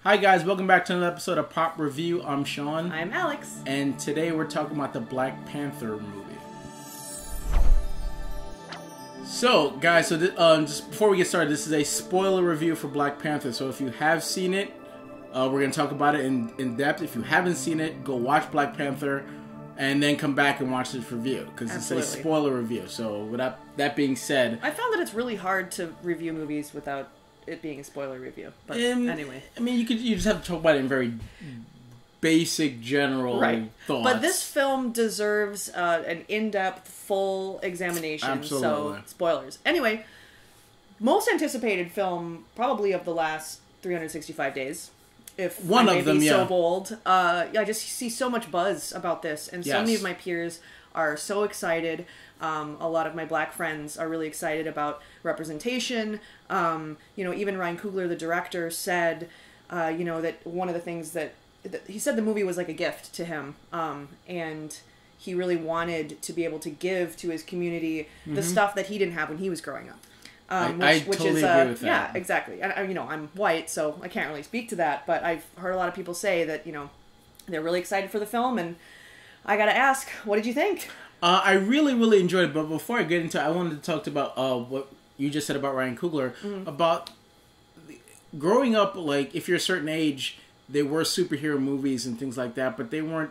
Hi guys, welcome back to another episode of Pop Review. I'm Sean. I'm Alex. And today we're talking about the Black Panther movie. So guys, just before we get started, this is a spoiler review for Black Panther. So if you have seen it, we're going to talk about it in depth. If you haven't seen it, go watch Black Panther and then come back and watch this review. Because it's a spoiler review. So with that being said, I found that it's really hard to review movies without it being a spoiler review, but anyway. I mean, you just have to talk about it in very basic, general thoughts. But this film deserves an in-depth, full examination. Absolutely. So, spoilers. Anyway, most anticipated film probably of the last 365 days. If one I may of them, be yeah. so bold. I just see so much buzz about this, and so many of my peers are so excited. A lot of my black friends are really excited about representation. Even Ryan Coogler, the director, said, that one of the things that he said the movie was like a gift to him. And he really wanted to be able to give to his community the stuff that he didn't have when he was growing up. I totally agree with that. Yeah, exactly. And, I'm white, so I can't really speak to that, but I've heard a lot of people say that, they're really excited for the film, and I gotta ask, what did you think? I really, really enjoyed it, but before I get into it, I wanted to talk about what you just said about Ryan Coogler, about growing up, like, if you're a certain age, there were superhero movies and things like that, but they weren't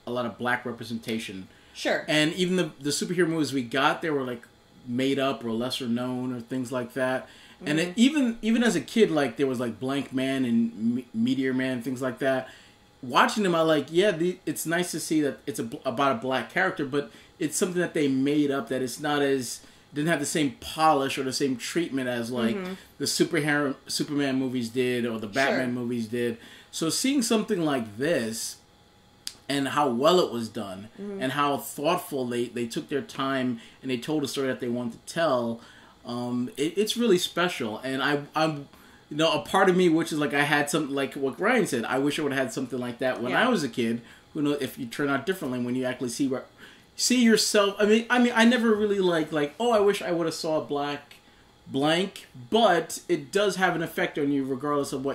a lot of black representation. Sure. And even the superhero movies we got, they were, like, made up or lesser known or things like that. And even as a kid, like, there was, like, Blank Man and Meteor Man, things like that. Watching them, I like, it's nice to see that it's about a black character, but it's something that they made up, that it's not didn't have the same polish or the same treatment as, like, the Superman movies did or the Batman movies did. So seeing something like this and how well it was done and how thoughtful they took their time and they told a story that they wanted to tell, it's really special. And I'm a part of me, which is like I had something like what Ryan said. I wish I would have had something like that when I was a kid. Who knows if you turn out differently when you actually see yourself. I mean, I never really like I wish I would have saw a black blank, but it does have an effect on you regardless of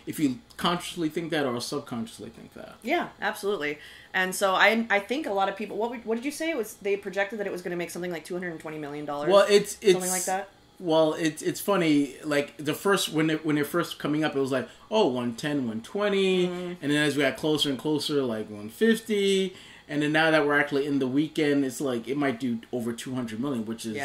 if you consciously think that or subconsciously think that. Yeah, absolutely. And so I think a lot of people. What did you say? They projected that it was going to make something like $220 million. Well, it's something like that. Well, it's funny, like, the first, when they're first coming up, it was like, 110, 120, and then as we got closer and closer, like, 150, and then now that we're actually in the weekend, it's like, it might do over 200 million, which is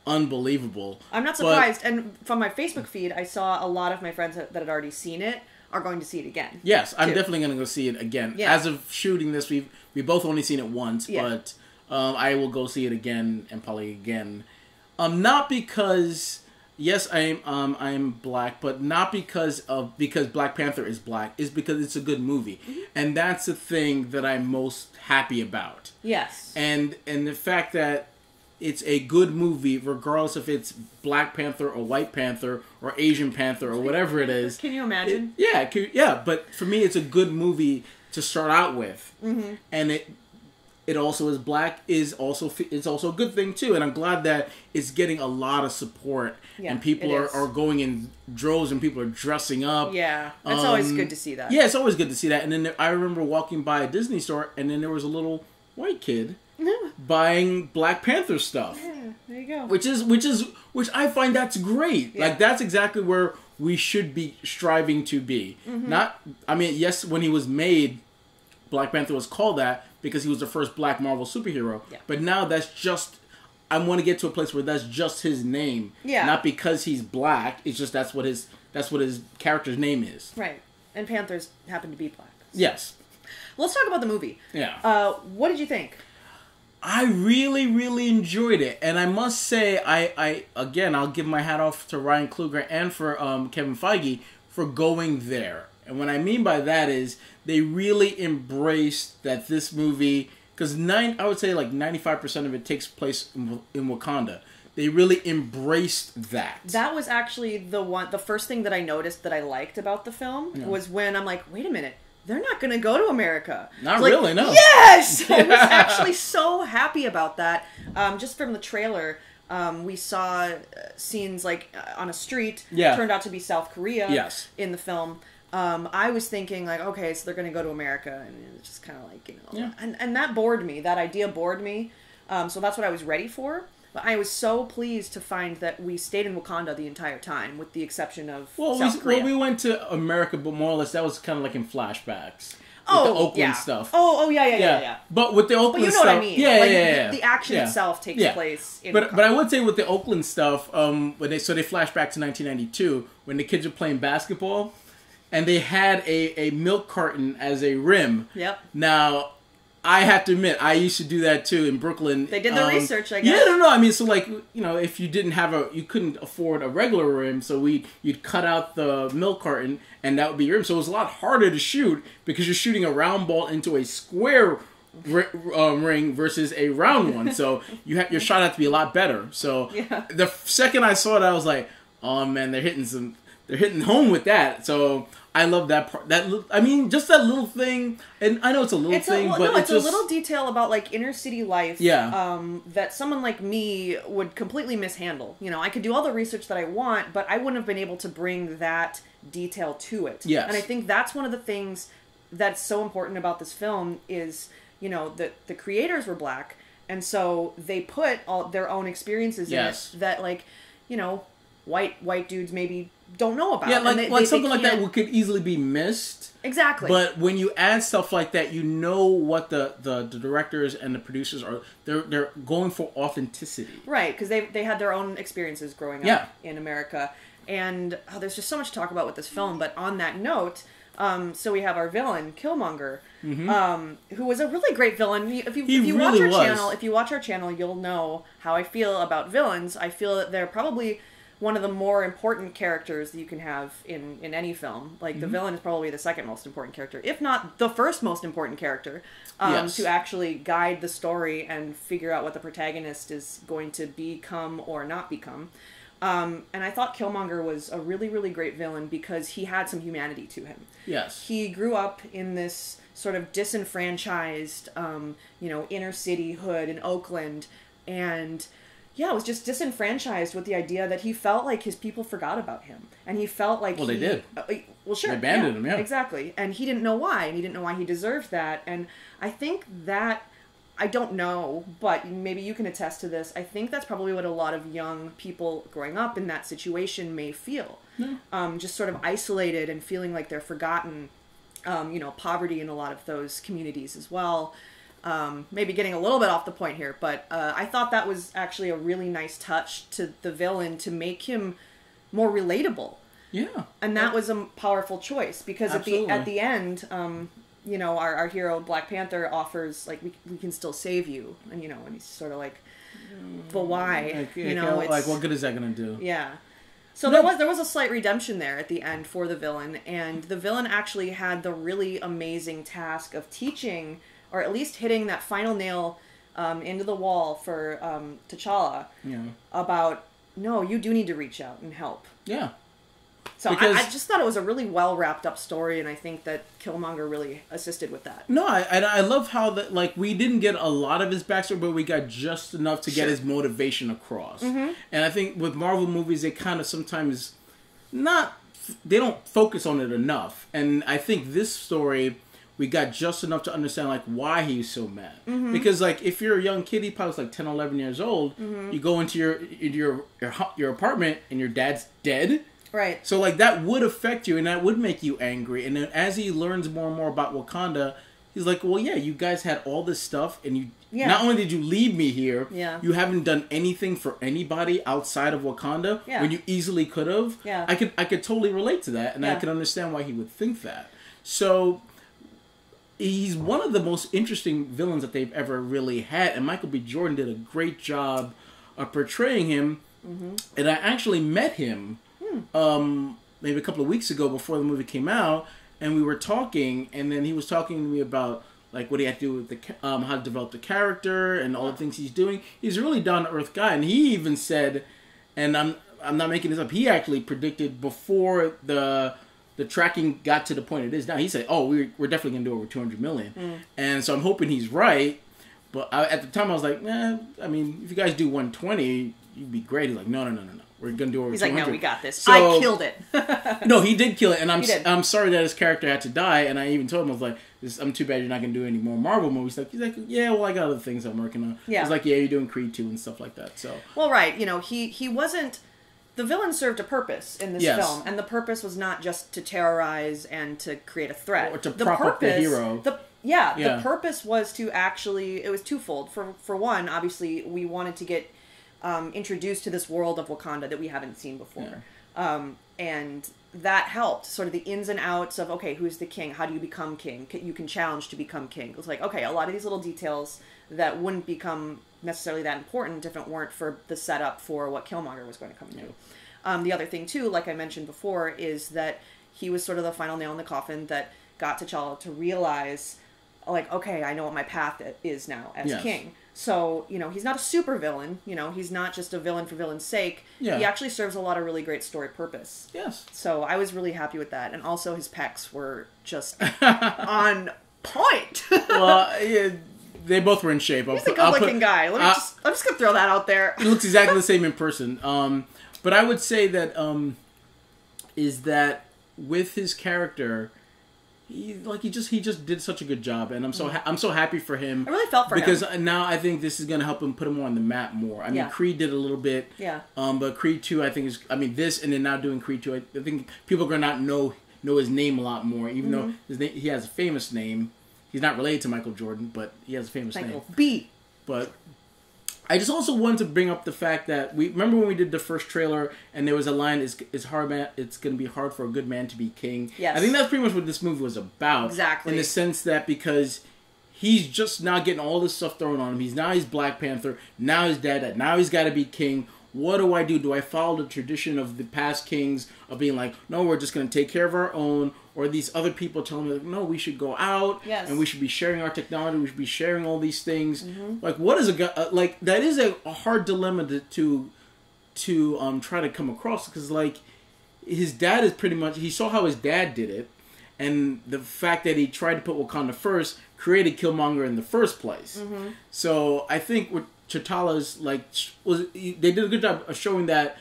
unbelievable. I'm not surprised, and from my Facebook feed, I saw a lot of my friends that had already seen it are going to see it again. Yes, I'm definitely going to go see it again. Yeah. As of shooting this, we both only seen it once, but I will go see it again, and probably again. Not because, yes, I'm black, but not because Black Panther is black. It's because it's a good movie, and that's the thing that I'm most happy about. Yes, and the fact that it's a good movie, regardless if it's Black Panther or White Panther or Asian Panther or whatever it is. Can you imagine? But for me, it's a good movie to start out with, and it also is black. It's also a good thing too, and I'm glad that it's getting a lot of support, and people are going in droves, and people are dressing up. Yeah, that's always good to see that. Yeah, it's always good to see that. And then I remember walking by a Disney store, and then there was a little white kid buying Black Panther stuff. Yeah, there you go. Which I find that's great. Yeah. Like, that's exactly where we should be striving to be. Yes, when he was made, Black Panther was called that because he was the first black Marvel superhero. Yeah. But now I want to get to a place where that's just his name. Yeah. Not because he's black. It's just that's what his character's name is. Right. And Panthers happen to be black. So. Yes. Let's talk about the movie. Yeah. What did you think? I really, really enjoyed it. And I must say, I'll give my hat off to Ryan Coogler and for Kevin Feige for going there. And what I mean by that is they really embraced that this movie, because I would say like 95% of it takes place in Wakanda. They really embraced that. That was actually the first thing that I noticed that I liked about the film was when I'm like, wait a minute, they're not going to go to America. Not really, no. Yes! I was actually so happy about that. Just from the trailer, we saw scenes like on a street. Yeah. Turned out to be South Korea yes. in the film. I was thinking like, okay, so they're going to go to America, and it's just kind of like, and that bored me. That idea bored me. So that's what I was ready for. But I was so pleased to find that we stayed in Wakanda the entire time, with the exception of South Korea. Well, we went to America, but more or less that was kind of like in flashbacks. The Oakland stuff. Oh, yeah. But with the Oakland stuff... But you know what I mean. Yeah. The action itself takes place in But I would say with the Oakland stuff, when they flash back to 1992, when the kids are playing basketball, and they had a milk carton as a rim. Yep. Now, I have to admit, I used to do that too in Brooklyn. They did the research, I guess. Yeah, no. I mean, so like, if you didn't have you couldn't afford a regular rim, so you'd cut out the milk carton, and that would be your rim. So it was a lot harder to shoot because you're shooting a round ball into a square ring versus a round one. So your shot had to be a lot better. So the second I saw that, I was like, oh man, they're hitting home with that. So I love that part. Just that little thing, and I know it's a little thing, but it's just a little detail about like inner city life. Yeah. That someone like me would completely mishandle. I could do all the research that I want, but I wouldn't have been able to bring that detail to it. Yes. And I think that's one of the things that's so important about this film is, that the creators were black, and so they put all their own experiences in it that, like, white dudes maybe don't know about. Yeah, like something like that could easily be missed. Exactly. But when you add stuff like that, you know what the directors and the producers are. They're going for authenticity. Right, because they had their own experiences growing up in America. And there's just so much to talk about with this film. But on that note, so we have our villain, Killmonger, who was a really great villain. If you watch our channel, you'll know how I feel about villains. I feel that they're probably one of the more important characters that you can have in any film. Like, the villain is probably the second most important character, if not the first most important character, to actually guide the story and figure out what the protagonist is going to become or not become. And I thought Killmonger was a really, really great villain because he had some humanity to him. Yes. He grew up in this sort of disenfranchised, inner city hood in Oakland, and was just disenfranchised with the idea that he felt like his people forgot about him. And he felt like they did. Well, sure. They abandoned him, Exactly. And he didn't know why, and he didn't know why he deserved that. And I think that, I don't know, but maybe you can attest to this, I think that's probably what a lot of young people growing up in that situation may feel. Yeah. Just sort of isolated and feeling like they're forgotten. Poverty in a lot of those communities as well. Maybe getting a little bit off the point here, but I thought that was actually a really nice touch to the villain to make him more relatable. Yeah. And that was a powerful choice because at the end, our hero Black Panther offers, like, we can still save you, and and he's sort of like, but why? Like, what good is that going to do? Yeah. So there was a slight redemption there at the end for the villain, and the villain actually had the really amazing task of teaching, or at least hitting that final nail into the wall for T'Challa about, no, you do need to reach out and help. Yeah. So I just thought it was a really well wrapped up story, and I think that Killmonger really assisted with that. No, I love how that, like, we didn't get a lot of his backstory, but we got just enough to get his motivation across. Mm-hmm. And I think with Marvel movies, they kind of sometimes they don't focus on it enough. And I think this story, we got just enough to understand, like, why he's so mad. Mm-hmm. Because, like, if you're a young kid, he probably was like 10, 11 years old, you go into your apartment and your dad's dead. Right. So, like, that would affect you, and that would make you angry. And then as he learns more and more about Wakanda, he's like, well, yeah, you guys had all this stuff, and not only did you leave me here, you haven't done anything for anybody outside of Wakanda when you easily could have. Yeah. I could totally relate to that, and I could understand why he would think that. So he's one of the most interesting villains that they've ever really had, and Michael B. Jordan did a great job of portraying him. Mm-hmm. And I actually met him maybe a couple of weeks ago before the movie came out, and we were talking, and then he was talking to me about, like, what he had to do with how to develop the character and all the things he's doing. He's a really down-to-earth guy, and he even said, and I'm not making this up, he actually predicted before the tracking got to the point it is now, he said, oh, we're definitely going to do over 200 million. And so I'm hoping he's right, but at the time I was like, I mean, if you guys do 120, you'd be great. He's like, no. we're gonna do over He's 200. like, no, we got this. So, I killed it. No, he did kill it, and I'm sorry that his character had to die. And I even told him, I was like, I'm too bad you're not gonna do any more Marvel movies. He's like, yeah, well, I got other things I'm working on. Yeah. He's like, yeah, you're doing Creed 2 and stuff like that. So well, right, you know, he wasn't. The villain served a purpose in this film, and the purpose was not just to terrorize and to create a threat. Or to prop up the hero. The purpose was to actually, it was twofold. For one, obviously, we wanted to get introduced to this world of Wakanda that we haven't seen before. Yeah. And that helped, sort of the ins and outs of, okay, who's the king? How do you become king? You can challenge to become king. It was like, okay, a lot of these little details that wouldn't become necessarily that important if it weren't for the setup for what Killmonger was going to come and do. The other thing, too, like I mentioned before, is that he was sort of the final nail in the coffin that got T'Challa to realize, like, okay, I know what my path is now as king. So, you know, he's not a super villain. You know, he's not just a villain for villain's sake. Yeah. He actually serves a lot of really great story purpose. Yes. So I was really happy with that. And also his pecs were just on point. Well, yeah, they both were in shape. He's a good-looking guy. I'm just going to throw that out there. He looks exactly the same in person. But I would say that is that with his character, he just did such a good job, and I'm so happy for him. I really felt for him because now I think this is going to help him put him on the map more. I mean, Creed did a little bit, but Creed 2, I think this, and then now doing Creed 2, I think people are going to not know his name a lot more, even though he has a famous name. He's not related to Michael Jordan, but he has a famous name. Michael B. But I just also wanted to bring up the fact that remember when we did the first trailer and there was a line, it's going to be hard for a good man to be king. Yes. I think that's pretty much what this movie was about. Exactly. In the sense that because he's just now getting all this stuff thrown on him. He's Black Panther. Now he's dead. Now he's got to be king. What do I do? Do I follow the tradition of the past kings of being like, no, we're just going to take care of our own? Or these other people telling me, like, no, we should go out and we should be sharing our technology. We should be sharing all these things. Like, what is like? That is a hard dilemma to try to come across, because like his dad is pretty much, he saw how his dad did it, and the fact that he tried to put Wakanda first created Killmonger in the first place. So I think with T'Challa's they did a good job of showing that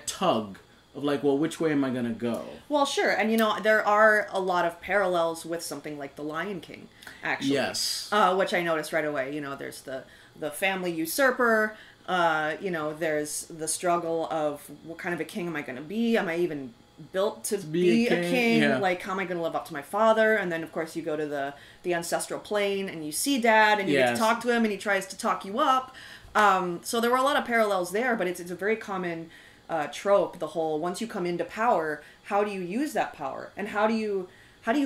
tug of like, well, which way am I going to go? Well, sure. And, you know, there are a lot of parallels with something like The Lion King, actually. Yes. Which I noticed right away. You know, there's the family usurper. You know, there's the struggle of what kind of a king am I going to be? Am I even built to be a king? Yeah. Like, how am I going to live up to my father? And then, of course, you go to the ancestral plane and you see Dad and you get to talk to him and he tries to talk you up. So there were a lot of parallels there, but it's a very common trope, the whole, once you come into power, how do you use that power? And how do you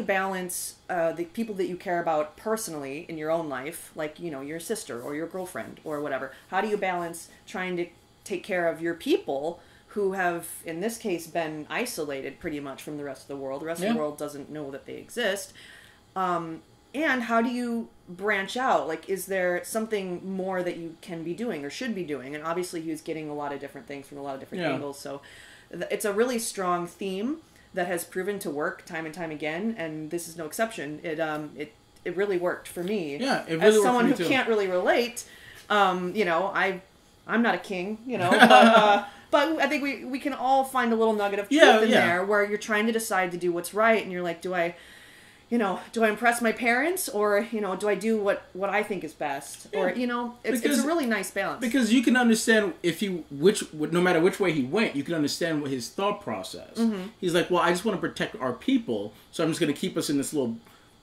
balance the people that you care about personally in your own life, like, you know, your sister or your girlfriend or whatever? How do you balance trying to take care of your people who have, in this case, been isolated pretty much from the rest of the world? The rest of the world doesn't know that they exist. And how do you branch out? Like, is there something more that you can be doing or should be doing? And obviously he was getting a lot of different things from a lot of different angles. So it's a really strong theme that has proven to work time and time again. And this is no exception. It really worked for me. Yeah, it really as worked someone for me who too. can't really relate, you know, I'm not a king, you know, but I think we can all find a little nugget of truth in there where you're trying to decide to do what's right. And you're like, do I impress my parents, or, you know, do I do what I think is best? Yeah. Or, you know, it's a really nice balance. Because you can understand no matter which way he went, you can understand what his thought process. He's like, well, I just want to protect our people, so I'm just going to keep us in this little,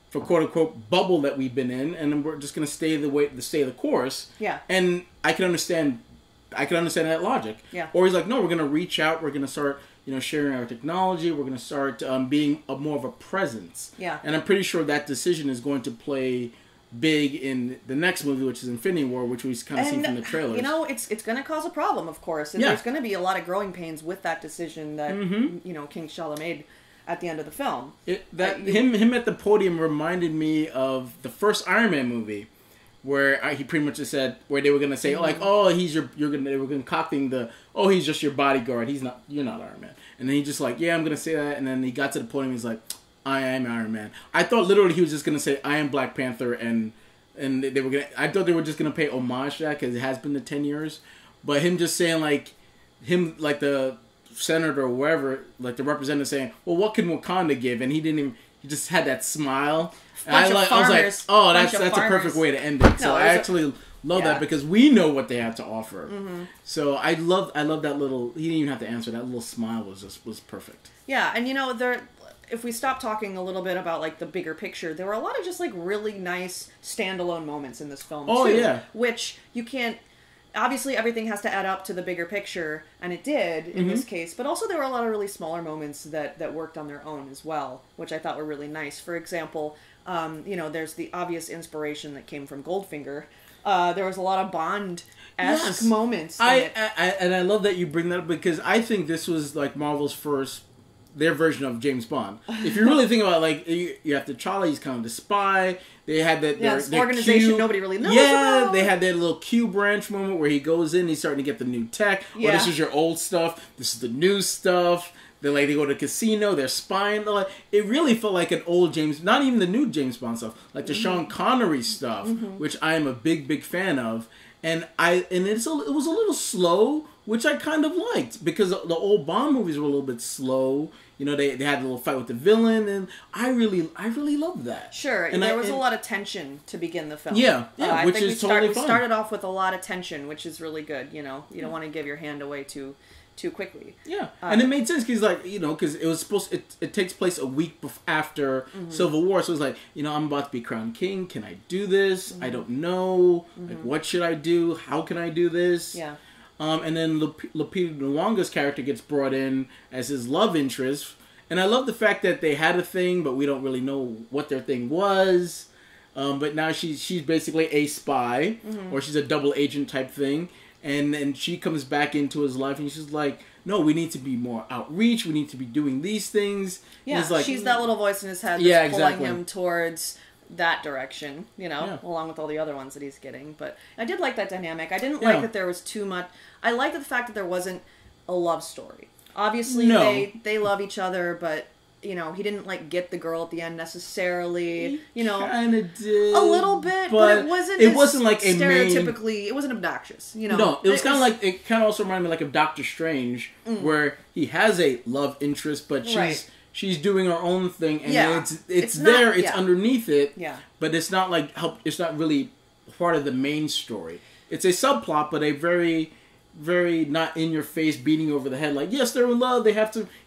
for quote unquote, bubble that we've been in, and then we're just going to stay the course. Yeah. And I can understand that logic. Yeah. Or he's like, no, we're going to reach out, we're going to start, you know, sharing our technology. We're going to start being more of a presence. Yeah. And I'm pretty sure that decision is going to play big in the next movie, which is Infinity War, which we've kind of seen from the trailers. You know, it's going to cause a problem, of course. And there's going to be a lot of growing pains with that decision that, you know, King T'Challa made at the end of the film. Him at the podium reminded me of the first Iron Man movie, where he pretty much just said, where they were going to say, like, oh, they were concocting he's just your bodyguard. You're not Iron Man. And then he just like, yeah, I'm going to say that. And then he got to the podium, he's like, I am Iron Man. I thought literally he was just going to say, I am Black Panther. And I thought they were just going to pay homage to that because it has been the 10 years. But him just saying like, him, like the senator or wherever, like the representative saying, well, what can Wakanda give? And he didn't even, he just had that smile. And I was like, oh, that's a perfect way to end it. So I actually love that because we know what they have to offer. So I love that little, he didn't even have to answer, that little smile was perfect. Yeah, and you know, if we stop talking a little bit about like the bigger picture, there were a lot of just like really nice standalone moments in this film too. Which you can't, obviously everything has to add up to the bigger picture, and it did in this case, but also there were a lot of really smaller moments that worked on their own as well, which I thought were really nice. For example, you know, there's the obvious inspiration that came from Goldfinger. There was a lot of Bond-esque moments. And I love that you bring that up, because I think this was like Marvel's their version of James Bond. If you really think about it, like, you have T'Challa, he's kind of the spy. They had that this organization nobody really knows about. They had that little Q branch moment where he goes in, he's starting to get the new tech. Yeah. Or this is your old stuff, this is the new stuff. They go to the casino, they're spying. It really felt like an old James, not even the new James Bond stuff, like the Sean Connery stuff, which I am a big fan of. And it was a little slow, which I kind of liked, because the old Bond movies were a little bit slow. You know, they had a little fight with the villain, and I really loved that. Sure, and there was a lot of tension to begin the film. Yeah, which is totally fun. We started off with a lot of tension, which is really good. You know, you don't want to give your hand away too quickly. Yeah, and it made sense because, like, you know, because it was it takes place a week after Civil War, so it's like, you know, I'm about to be crowned king. Can I do this? I don't know. Like, what should I do? How can I do this? Yeah. And then Lupita Nyong'o's character gets brought in as his love interest, and I love the fact that they had a thing, but we don't really know what their thing was. But now she's basically a spy, or she's a double agent type thing. And then she comes back into his life, and she's like, no, we need to be more outreach. We need to be doing these things. Yeah, like, she's that little voice in his head that's pulling him towards that direction, you know, along with all the other ones that he's getting. But I did like that dynamic. I didn't like that there was too much. I liked the fact that there wasn't a love story. Obviously, they love each other, but, you know, he didn't, like, get the girl at the end necessarily. You know, kind of did a little bit, but it wasn't like a stereotypically. It wasn't obnoxious. You know, no, it was kind of like, it kind of also reminded me like of Doctor Strange, where he has a love interest, but she's doing her own thing, and it's there, it's underneath it, but it's not like it's not really part of the main story. It's a subplot, but a very not in your face, beating over the head, like, yes, they're in love,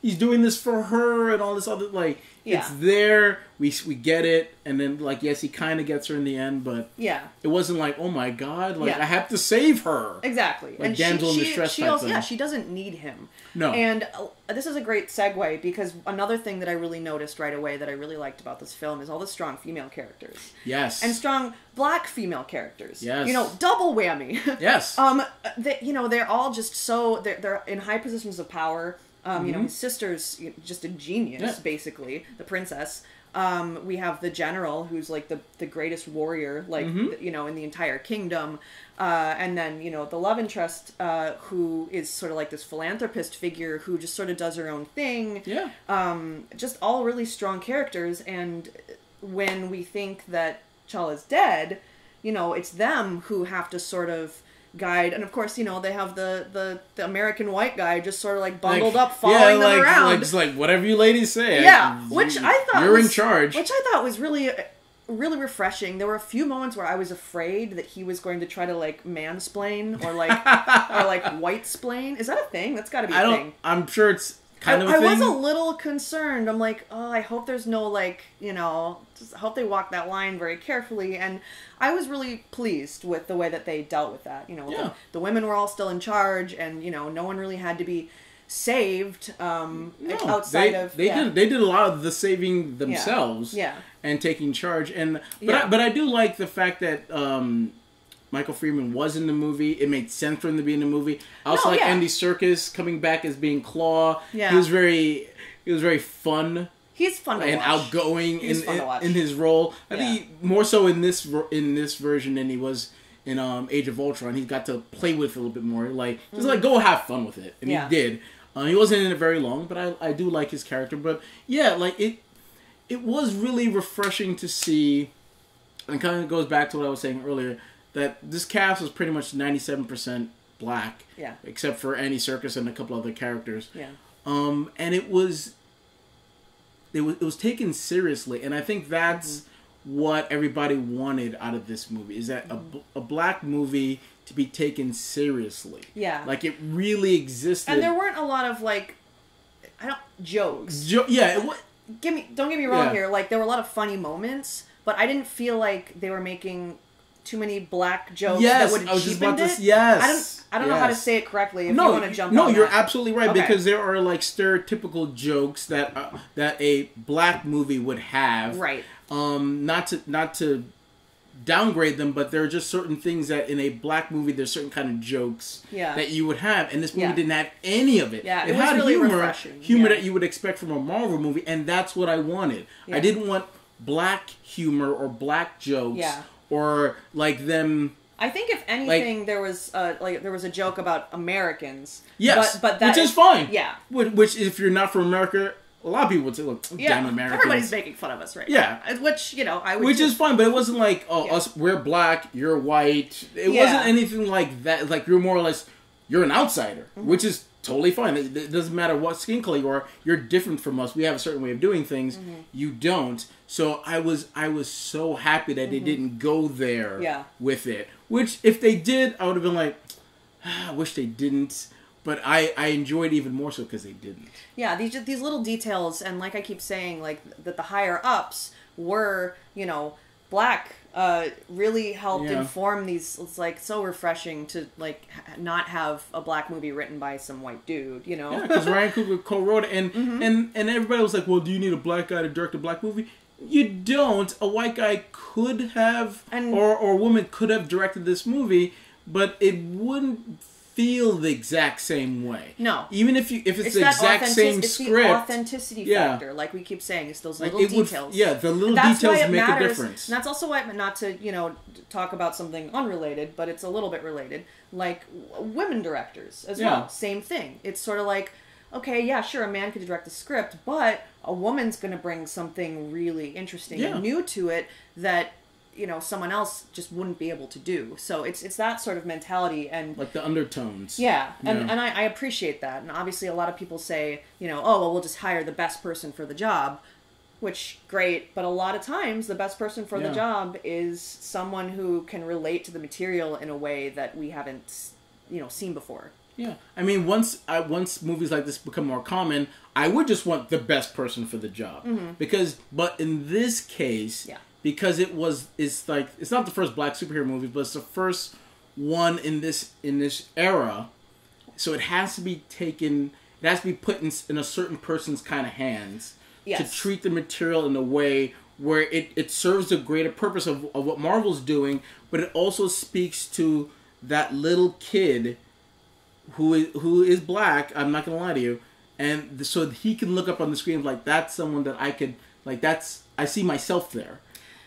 he's doing this for her, and all this other, like, it's there, we get it, and then, like, yes, he kind of gets her in the end, but it wasn't like, oh my god, like, I have to save her. Exactly. Like, and damsel in distress type thing. Yeah, she doesn't need him. No. And this is a great segue, because another thing that I really noticed right away that I really liked about this film is all the strong female characters. Yes. And strong black female characters. Yes. You know, double whammy. Yes. You know, they're all just so, they're in high positions of power. You know, his sister's just a genius, basically, the princess. We have the general, who's like the greatest warrior, like, you know, in the entire kingdom. And then, you know, the love interest, who is sort of like this philanthropist figure who just sort of does her own thing. Yeah. Just all really strong characters. And when we think that T'Challa's dead, you know, it's them who have to sort of guide, and of course, you know, they have the American white guy just sort of like bundled up, following them around. Like, just like, whatever you ladies say. Which I thought you're in charge. Which I thought was really refreshing. There were a few moments where I was afraid that he was going to try to like mansplain or like white-splain. Is that a thing? That's got to be a thing. I'm sure it's kind of a thing. I was a little concerned. I'm like, oh, I hope there's no, like, you know, just hope they walk that line very carefully. And I was really pleased with the way that they dealt with that. You know, the women were all still in charge, and, you know, no one really had to be saved outside of... They did a lot of the saving themselves and taking charge. But I do like the fact that... Michael Freeman was in the movie. It made sense for him to be in the movie. I also like Andy Serkis coming back as being Claw. Yeah. He was very fun. He's fun to and watch. Outgoing in his role. I think more so in this version than he was in Age of Ultron. He got to play with it a little bit more. Like, just like, go have fun with it. And he did. He wasn't in it very long, but I do like his character. But yeah, like, it was really refreshing to see, and kind of goes back to what I was saying earlier, that this cast was pretty much 97% black. Yeah. Except for Andy Serkis and a couple other characters. Yeah. And it was taken seriously, and I think that's what everybody wanted out of this movie, is that a black movie to be taken seriously. Yeah. Like, it really existed. And there weren't a lot of, like, jokes. Don't get me wrong here. Like, there were a lot of funny moments, but I didn't feel like they were making too many black jokes that would have cheapened it. Yes. I don't know how to say it correctly. If you want to jump on you're that. absolutely right, because there are, like, stereotypical jokes that a black movie would have. Right. Not to downgrade them, but there are just certain things that in a black movie, there's certain kind of jokes that you would have, and this movie didn't have any of it. Yeah, it was had really refreshing. Humor that you would expect from a Marvel movie, and that's what I wanted. I didn't want black humor or black jokes or like them. I think if anything, there was a joke about Americans. Yes, but that which is fine. Yeah, which if you're not from America, a lot of people would say, "Look, damn Americans." Everybody's making fun of us, right? Yeah, which I would. Which is fine, but it wasn't like us. We're black. You're white. It wasn't anything like that. Like, you're more or less you're an outsider, which is totally fine. It doesn't matter what skin color you are. You're different from us. We have a certain way of doing things. You don't. So I was so happy that they didn't go there with it. Which, if they did, I would have been like, I wish they didn't. But I enjoyed it even more so because they didn't. Yeah, these little details, and like I keep saying, like that the higher ups were, black, really helped inform these. It's like so refreshing to like not have a black movie written by some white dude, Yeah, because Ryan Coogler co-wrote it, and everybody was like, well, do you need a black guy to direct a black movie? You don't. A white guy could have, or a woman could have directed this movie, but it wouldn't feel the exact same way. No. Even if it's the exact same script. It's the authenticity factor, like we keep saying. It's those little details. The little details make a difference. And that's also why, not to, talk about something unrelated, but it's a little bit related. Like, women directors as well. Same thing. It's sort of like, okay, yeah, sure, a man could direct the script, but a woman's going to bring something really interesting and new to it that someone else just wouldn't be able to do. So it's that sort of mentality, and like the undertones. Yeah, and I appreciate that. And obviously a lot of people say, oh, well, we'll just hire the best person for the job, which, great, but a lot of times the best person for the job is someone who can relate to the material in a way that we haven't, seen before. Yeah, I mean, once movies like this become more common, I would just want the best person for the job. But in this case, because it's not the first black superhero movie, but it's the first one in this era, so it has to be taken. It has to be put in a certain person's kind of hands to treat the material in a way where it serves the greater purpose of what Marvel's doing, but it also speaks to that little kid who is black. I'm not gonna lie to you, and so he can look up on the screen like, that's someone that I could like. I see myself there.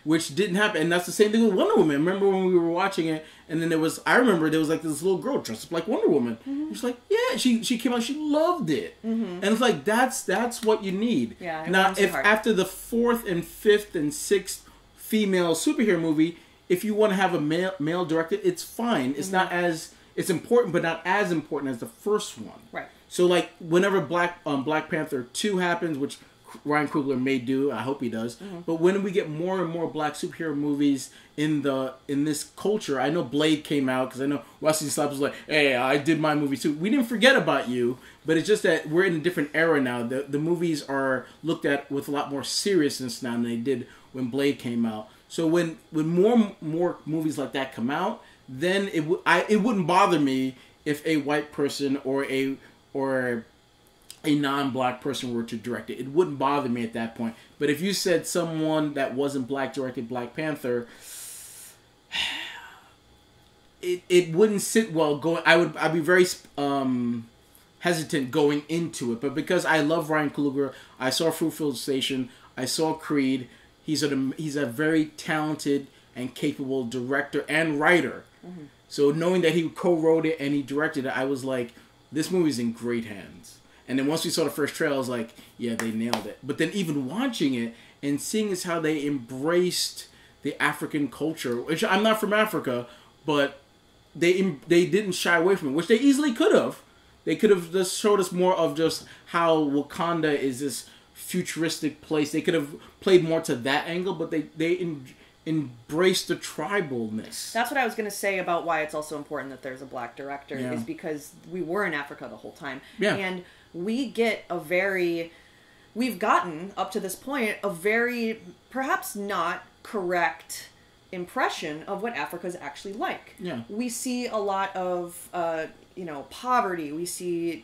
Which didn't happen, and that's the same thing with Wonder Woman. Remember when we were watching it, and then I remember there was like this little girl dressed up like Wonder Woman. She's like, yeah, she came out, she loved it, and it's like that's what you need. Yeah. Now, if after the 4th and 5th and 6th female superhero movie, if you want to have a male director, it's fine. It's not it's important, but not as important as the first one. Right. So like whenever Black Panther 2 happens, which Ryan Coogler may do, I hope he does. But when we get more and more black superhero movies in this culture, I know Blade came out because I know Wesley Snipes was like, "Hey, I did my movie too." We didn't forget about you, but it's just that we're in a different era now. The movies are looked at with a lot more seriousness now than they did when Blade came out. So when more movies like that come out, then it wouldn't bother me if a white person or a non-black person were to direct it. It wouldn't bother me at that point. But if you said someone that wasn't black directed Black Panther, it wouldn't sit well going. I'd be very hesitant going into it. But because I love Ryan Coogler, I saw Fruitvale Station, I saw Creed. He's a very talented and capable director and writer. So knowing that he co-wrote it and he directed it, I was like, this movie's in great hands. And then once we saw the first trailer, I was like, yeah, they nailed it. But then even watching it and seeing as how they embraced the African culture, which I'm not from Africa, but they didn't shy away from it, which they easily could have. They could have just showed us more of just how Wakanda is this futuristic place. They could have played more to that angle, but they embraced the tribalness. That's what I was going to say about why it's also important that there's a black director, is because we were in Africa the whole time. Yeah. And we've gotten, up to this point, a very, perhaps not correct impression of what Africa is actually like. Yeah. We see a lot of, poverty. We see,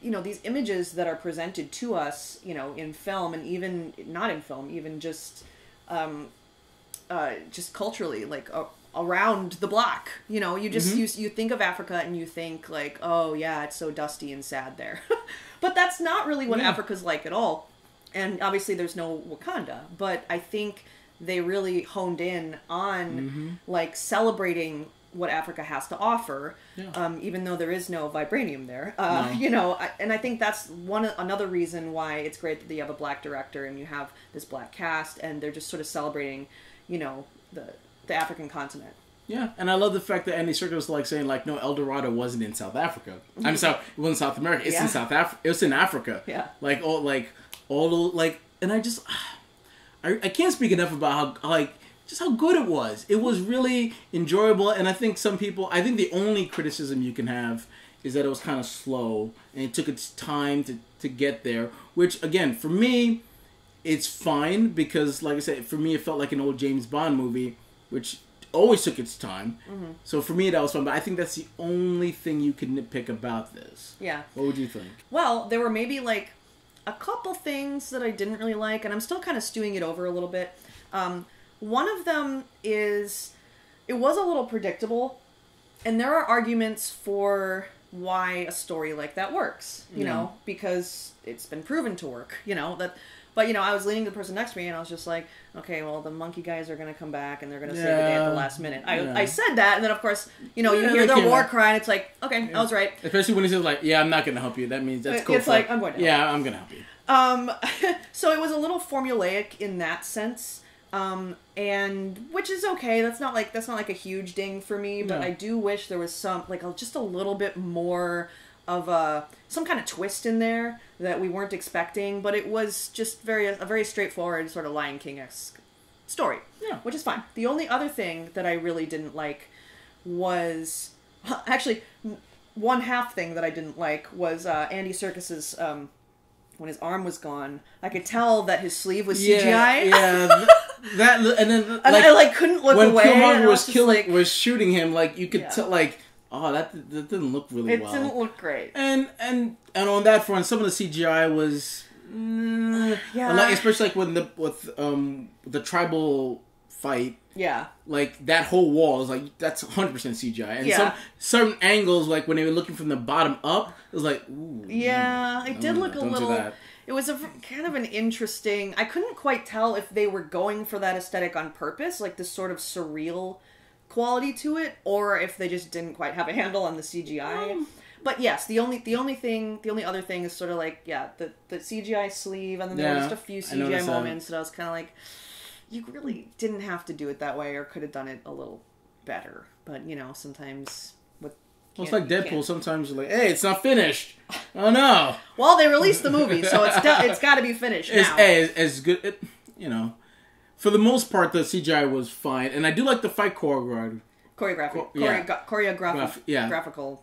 these images that are presented to us, in film, and even not in film, even just culturally, like around the block. You just you think of Africa and you think like, oh yeah, it's so dusty and sad there. But that's not really what Africa's like at all. And obviously there's no Wakanda, but I think they really honed in on like celebrating what Africa has to offer, even though there is no vibranium there. And I think that's another reason why it's great that you have a black director and you have this black cast, and they're just sort of celebrating, the African continent. Yeah, and I love the fact that Andy Serkis was like saying like, no, El Dorado wasn't in South Africa. It wasn't in South America. It's in South Africa. It was in Africa. Yeah. And I can't speak enough about how good it was. It was really enjoyable, and I think the only criticism you can have is that it was kind of slow and it took its time to get there. Which again, for me, it's fine because, like I said, for me it felt like an old James Bond movie, which always took its time. Mm-hmm. So for me that was fun, but I think that's the only thing you can nitpick about this. Yeah. What would you think? Well, there were maybe like a couple things that I didn't really like, and I'm still kind of stewing it over a little bit. One of them is it was a little predictable, and there are arguments for why a story like that works, because it's been proven to work, But, I was leaning to the person next to me, and I was just like, okay, well, the monkey guys are going to come back, and they're going to save the day at the last minute. I said that, and then, of course, you hear their war cry, and it's like, okay, I was right. Especially when he says, like, yeah, I'm not going to help you. That means that's cool. It's like, I'm going to help you. Yeah, I'm going to help you. So it was a little formulaic in that sense, and which is okay. That's not like a huge ding for me, but I do wish there was some, just a little bit more of some kind of twist in there that we weren't expecting, but it was just a very straightforward sort of Lion King-esque story, which is fine. The only other thing that I really didn't like was, actually, one half thing that I didn't like was Andy Serkis's, when his arm was gone, I could tell that his sleeve was CGI. Yeah, and then I couldn't look away. When Killmonger was shooting him, you could tell, oh, that didn't look really well. It didn't look great. And on that front, some of the CGI was, especially with the tribal fight. Yeah. That whole wall is that's 100% CGI. And some certain angles, when they were looking from the bottom up, it was ooh. Yeah, it did look a little. It was kind of an interesting. I couldn't quite tell if they were going for that aesthetic on purpose, this sort of surreal quality to it, or if they just didn't quite have a handle on the CGI. But yes, the only other thing is sort of the CGI sleeve, and then there were just a few CGI moments that I was kind of you really didn't have to do it that way, or could have done it a little better. But sometimes it's like Deadpool. Sometimes you're hey, it's not finished. Oh no. Well, they released the movie, so it's got to be finished now. As good, for the most part, the CGI was fine, and I do like the fight choreography. Graphical.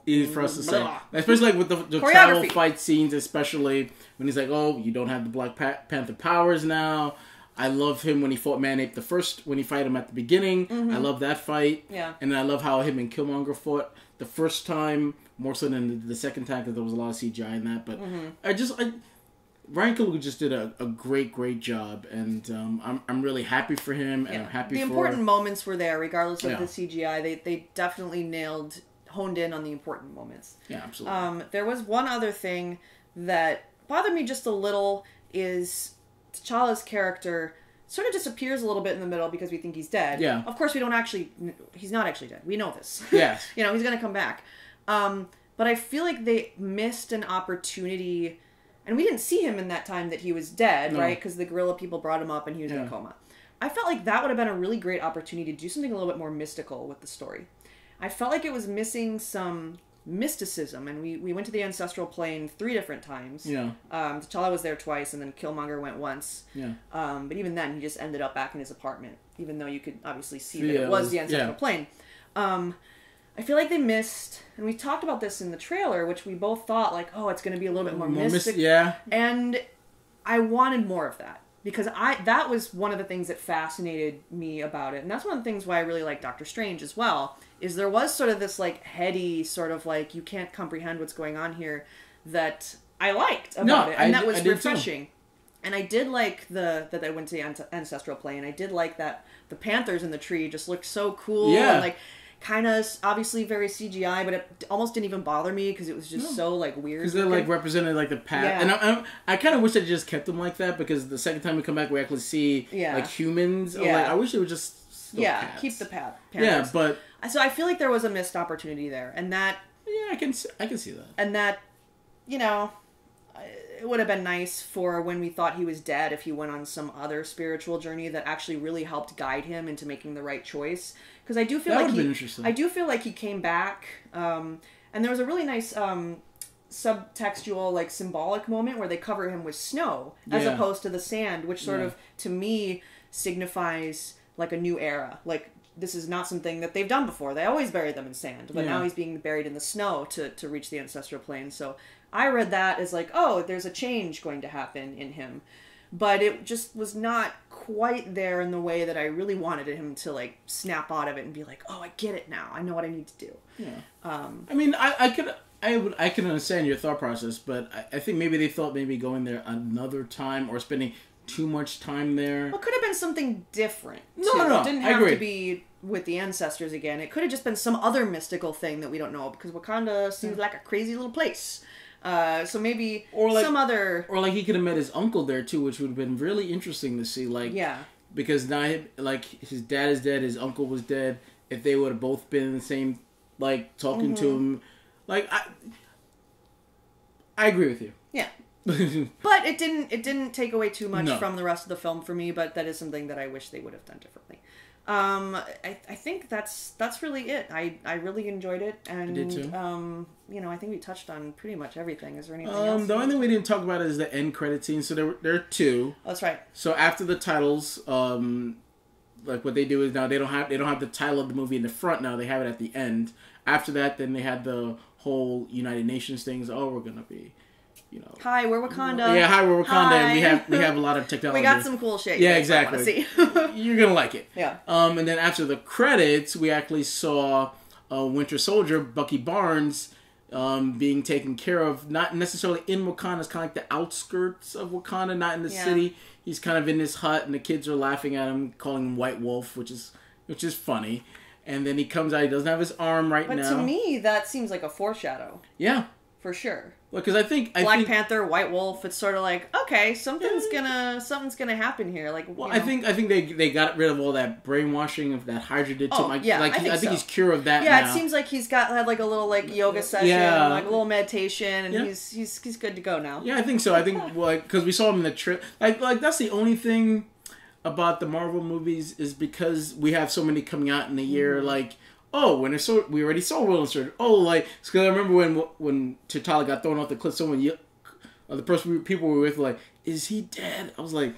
Easy for us to say. Especially with the travel fight scenes, especially when he's oh, you don't have the Black Panther powers now. I love him when he fought Manape when he fought him at the beginning. Mm-hmm. I love that fight. Yeah. And I love how him and Killmonger fought the first time, more so than the second time, because there was a lot of CGI in that. But Ryan Coogler just did a great job, and I'm really happy for him, and I'm happy the important moments were there, regardless of the CGI. They definitely honed in on the important moments. Yeah, absolutely. There was one other thing that bothered me just a little, is T'Challa's character sort of disappears a little bit in the middle because we think he's dead. Yeah. Of course, he's not actually dead. We know this. Yes. He's going to come back. But I feel like they missed an opportunity, and we didn't see him in that time that he was dead, right? Because the gorilla people brought him up and he was in a coma. I felt like that would have been a really great opportunity to do something a little bit more mystical with the story. I felt like it was missing some mysticism, and we went to the ancestral plane 3 different times. Yeah. T'Challa was there twice, and then Killmonger went once. Yeah. But even then, he just ended up back in his apartment, even though you could obviously see that it was the ancestral plane. I feel like they missed, and we talked about this in the trailer, which we both thought, like, oh, it's going to be a little bit more mystic. Yeah. And I wanted more of that, because that was one of the things that fascinated me about it. And that's one of the things why I really like Doctor Strange as well, is there was sort of this, like, heady, sort of, like, you can't comprehend what's going on here that I liked about it. And that was refreshing. And I did like that they went to the ancestral plane. I did like that the Panthers in the tree just looked so cool. Yeah. And, like, kind of obviously very CGI, but it almost didn't even bother me because it was just so like weird. Because they're like represented like the past, and I kind of wish they just kept them like that, because the second time we come back, we actually see like humans. Like, I wish it would just still cats. Keep the Panthers. Yeah, but so I feel like there was a missed opportunity there, and that I can see that, and that it would have been nice for when we thought he was dead if he went on some other spiritual journey that actually really helped guide him into making the right choice. Because I do feel like he came back, and there was a really nice subtextual, like, symbolic moment where they cover him with snow as opposed to the sand, which sort of to me signifies like a new era. Like, this is not something that they've done before. They always bury them in sand, but now he's being buried in the snow to reach the ancestral plane. So I read that as like, oh, there's a change going to happen in him. But it just was not quite there in the way that I really wanted him to, like, snap out of it and be like, oh, I get it now. I know what I need to do. Yeah. I mean, I can understand your thought process, but I think maybe they thought maybe going there another time or spending too much time there. Well, it could have been something different. No, it didn't have to be with the ancestors again. It could have just been some other mystical thing that we don't know, because Wakanda seems like a crazy little place. So maybe some other... Or, like, he could have met his uncle there, too, which would have been really interesting to see. Like, because now, like, his dad is dead, his uncle was dead. If they would have both been in the same, like, talking to him. Like, I agree with you. Yeah. But it didn't take away too much from the rest of the film for me, but that is something that I wish they would have done differently. I think that's really it. I really enjoyed it, and I did too. I think we touched on pretty much everything. Is there anything else? The only thing we didn't talk about is the end credit scene. So there are 2. Oh, that's right. So after the titles, like, what they do is now they don't have the title of the movie in the front. Now they have it at the end. After that, then they had the whole United Nations things. Oh, we're gonna be, hi, we're Wakanda. Yeah, hi, we're Wakanda, hi. And we have a lot of technology. We got some cool shit. Yeah, exactly. You're gonna like it. Yeah. And then after the credits, we actually saw Winter Soldier, Bucky Barnes, being taken care of, not necessarily in Wakanda. It's kind of like the outskirts of Wakanda, not in the city. He's kind of in this hut, and the kids are laughing at him, calling him White Wolf, which is funny. And then he comes out. He doesn't have his arm now. But to me, that seems like a foreshadow. Yeah. For sure. Well, because I think Black Panther, White Wolf. It's sort of like, okay, something's gonna happen here. Like, I think they got rid of all that brainwashing of that Hydra did to him. I think he's cured of that. Yeah, now. It seems like he's had like a little like yoga session, like a little meditation, and he's good to go now. Yeah, I think so. I think because we saw him in the trip. Like that's the only thing about the Marvel movies is because we have so many coming out in a year. Like, oh, we already saw Winter Soldier. Oh, like, because I remember when T'Challa got thrown off the cliff, people were with, like, is he dead? I was like,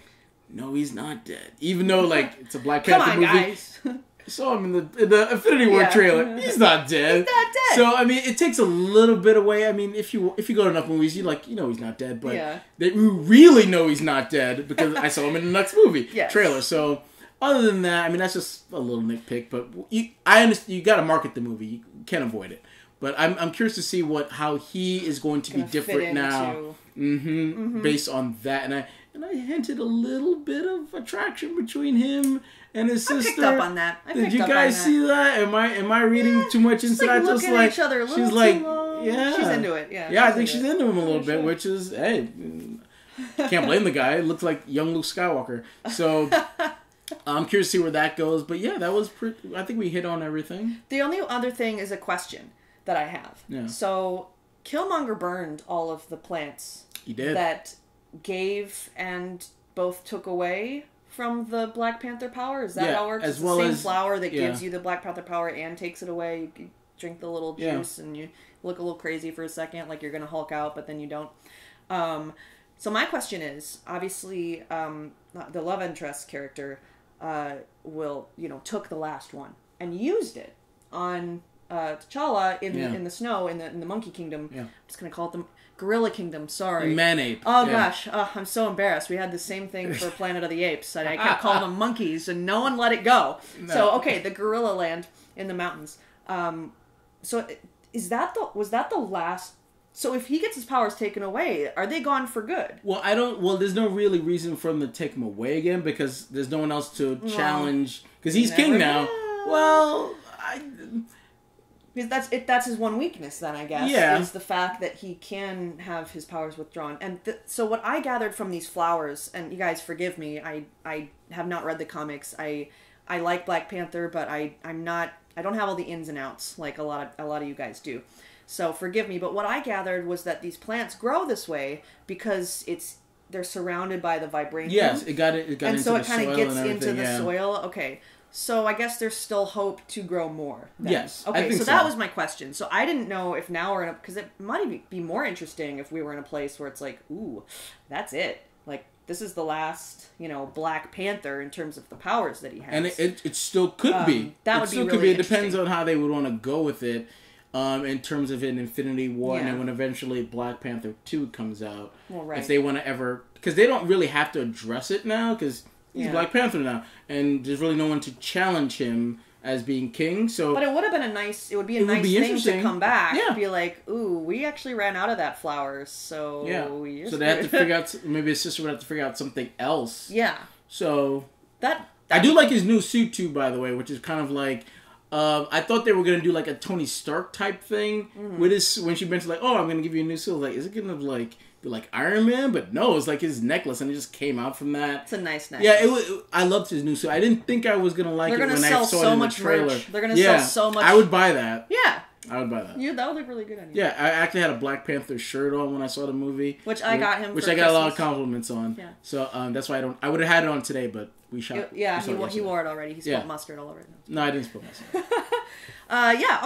no, he's not dead. Even though, like, it's a Black Panther movie. Guys. I saw him in the Infinity War trailer. He's not dead. He's not dead. So, I mean, it takes a little bit away. I mean, if you go to enough movies, he's not dead. But we really know he's not dead because I saw him in the next movie trailer. So, other than that, I mean, that's just a little nitpick. But I understand you got to market the movie. You can't avoid it. But I'm curious to see how he is going to be different now. Based on that, and I hinted a little bit of attraction between him and his sister. I picked up on that. Did you guys see that? Am I reading too much into that? Just like each other a little she's like, yeah, she's into it. Yeah, yeah, I think she's into him a little bit, which is hey, can't blame the guy. It looks like young Luke Skywalker. So I'm curious to see where that goes. But yeah, that was I think we hit on everything. The only other thing is a question that I have. Yeah. So Killmonger burned all of the plants. He did. That gave and both took away from the Black Panther power? Is that how it works? As it's well the same as flower that gives you the Black Panther power and takes it away. You drink the little juice and you look a little crazy for a second, like you're gonna Hulk out, but then you don't. So my question is, obviously, the love interest character took the last one and used it on T'Challa in the snow in the Monkey Kingdom. Yeah. I'm just gonna call it the Gorilla Kingdom. Sorry, Man-ape. Oh gosh, I'm so embarrassed. We had the same thing for Planet of the Apes. I kept calling them monkeys, and no one let it go. No. So okay, the Gorilla Land in the mountains. So was that the last? So if he gets his powers taken away, are they gone for good? Well, there's no really reason for him to take him away again because there's no one else to challenge. Because he's king now. Well, because that's his one weakness then, I guess. Yeah. Is the fact that he can have his powers withdrawn. And so what I gathered from these flowers, and you guys forgive me, I have not read the comics. I like Black Panther, but I don't have all the ins and outs like a lot of you guys do. So forgive me, but what I gathered was that these plants grow this way because they're surrounded by the vibranium. Yes, it got and into so the it kind of gets into the soil. Okay, so I guess there's still hope to grow more. Then. Yes. Okay, so that was my question. So I didn't know if now we're because it might be more interesting if we were in a place where it's like, ooh, that's it. Like this is the last, Black Panther in terms of the powers that he has. And it still could be. That would be really interesting. It depends on how they would want to go with it. In terms of an Infinity War, and then when eventually Black Panther 2 comes out, if they want to ever, because they don't really have to address it now, because he's Black Panther now, and there's really no one to challenge him as being king. So, but it would have been a nice thing to come back, be like, ooh, we actually ran out of that flower, so so they have to figure out. Maybe his sister would have to figure out something else. Yeah. So I do like his new suit too, by the way, which is kind of like. I thought they were going to do like a Tony Stark type thing with his, when she mentioned like, oh, I'm going to give you a new suit. Like, is it going to be like Iron Man? But no, it's like his necklace and it just came out from that. It's a nice necklace. Yeah, I loved his new suit. I didn't think I was going to like it when I saw it in the trailer. Merch. They're going to sell so much. I would buy that. Yeah. I would buy that. Yeah, that would look really good on you. Yeah, I actually had a Black Panther shirt on when I saw the movie. Which I got him Which for I got Christmas. a lot of compliments on. Yeah. So that's why I would have had it on today, but we shot. He wore it already. He spilled mustard all over it. No, I didn't spill mustard.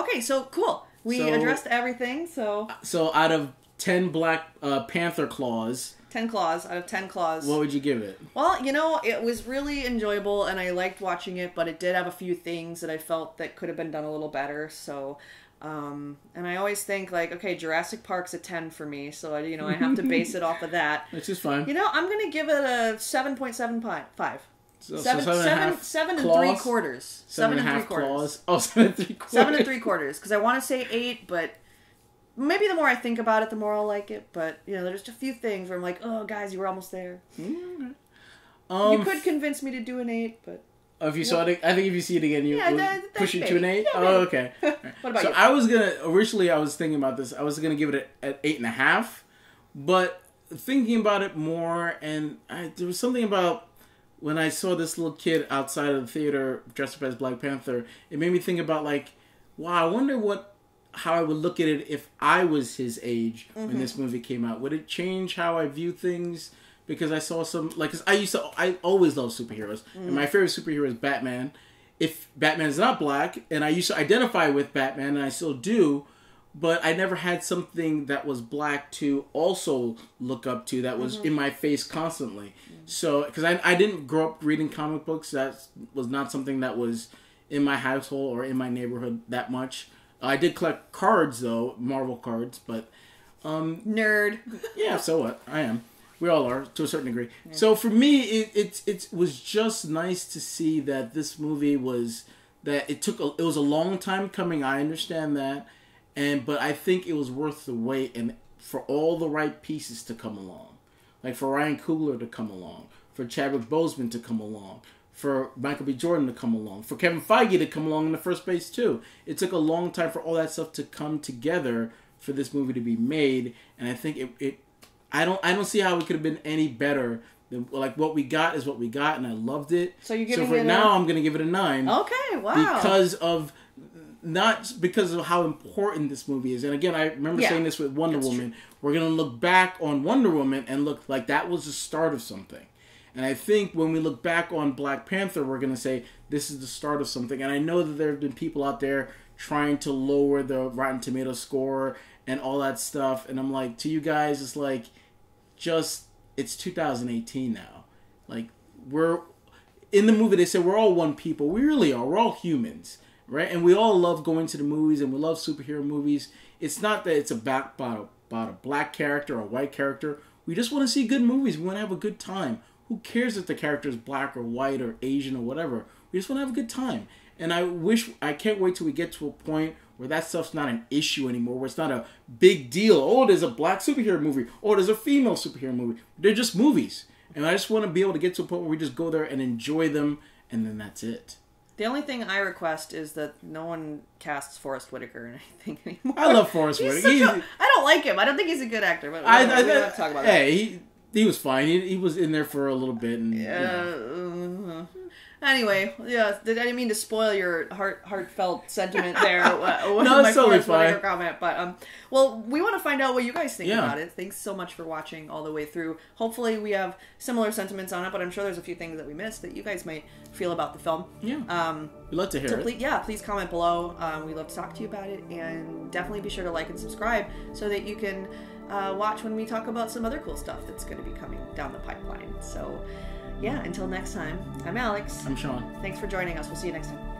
Okay, so cool. We addressed everything, so out of 10 Black Panther claws... 10 claws out of 10 claws. What would you give it? Well, it was really enjoyable, and I liked watching it, but it did have a few things that I felt that could have been done a little better, so... and I always think, like, okay, Jurassic Park's a 10 for me, so, I have to base it off of that. Which is fine. I'm going to give it a 7.75. So 7 and 3/4. 7 and 3/4. Claws? Oh, 7 and 3/4. 7 and 3/4, because I want to say 8, but maybe the more I think about it, the more I'll like it. But, there's just a few things where I'm like, oh, guys, you were almost there. You could convince me to do an 8, but... Oh, if you saw it, I think if you see it again, you would push it to an 8? Yeah, oh, okay. What about you? So originally I was thinking about this, I was going to give it at 8.5, but thinking about it more, and there was something about when I saw this little kid outside of the theater dressed up as Black Panther, it made me think about like, wow, I wonder how I would look at it if I was his age when this movie came out. Would it change how I view things? Because I saw some, like, cause I always love superheroes. And my favorite superhero is Batman. If Batman's not black, and I used to identify with Batman, and I still do, but I never had something that was black to also look up to that was in my face constantly. So, because I didn't grow up reading comic books, that was not something that was in my household or in my neighborhood that much. I did collect cards, though, Marvel cards, but... Nerd. Yeah, so what? I am. We all are, to a certain degree. Yeah. So for me, it was just nice to see that this movie was... that it was a long time coming, I understand that, but I think it was worth the wait and for all the right pieces to come along. Like for Ryan Coogler to come along, for Chadwick Boseman to come along, for Michael B. Jordan to come along, for Kevin Feige to come along in the first place too. It took a long time for all that stuff to come together for this movie to be made, and I think I don't see how it could have been any better. Like what we got is what we got, and I loved it. So you're giving it now I'm going to give it a 9. Okay, wow. Not because of how important this movie is. And again, I remember saying this with Wonder Woman. True. We're going to look back on Wonder Woman and look like that was the start of something. And I think when we look back on Black Panther, we're going to say this is the start of something. And I know that there have been people out there trying to lower the Rotten Tomato score and all that stuff. And I'm like, to you guys, it's like, it's 2018 now. Like, we're, in the movie they say we're all one people. We really are. We're all humans, right? And we all love going to the movies and we love superhero movies. It's not that it's about a black character or a white character. We just want to see good movies. We want to have a good time. Who cares if the character is black or white or Asian or whatever? We just want to have a good time. And I can't wait till we get to a point where that stuff's not an issue anymore, where it's not a big deal. Oh, there's a black superhero movie. Oh, there's a female superhero movie. They're just movies. And I just want to be able to get to a point where we just go there and enjoy them, and then that's it. The only thing I request is that no one casts Forrest Whitaker in anything anymore. I love Forrest Whitaker. I don't like him. I don't think he's a good actor. But we don't have to talk about that. Hey, he was fine. He was in there for a little bit. And, Anyway, yeah, I didn't mean to spoil your heartfelt sentiment there. No, it's totally fine. Comment, but well, we want to find out what you guys think about it. Thanks so much for watching all the way through. Hopefully, we have similar sentiments on it, but I'm sure there's a few things that we missed that you guys might feel about the film. Yeah, we'd love to hear it. Please comment below. We'd love to talk to you about it, and definitely be sure to like and subscribe so that you can watch when we talk about some other cool stuff that's going to be coming down the pipeline. So. Yeah, until next time, I'm Alex. I'm Sean. Thanks for joining us. We'll see you next time.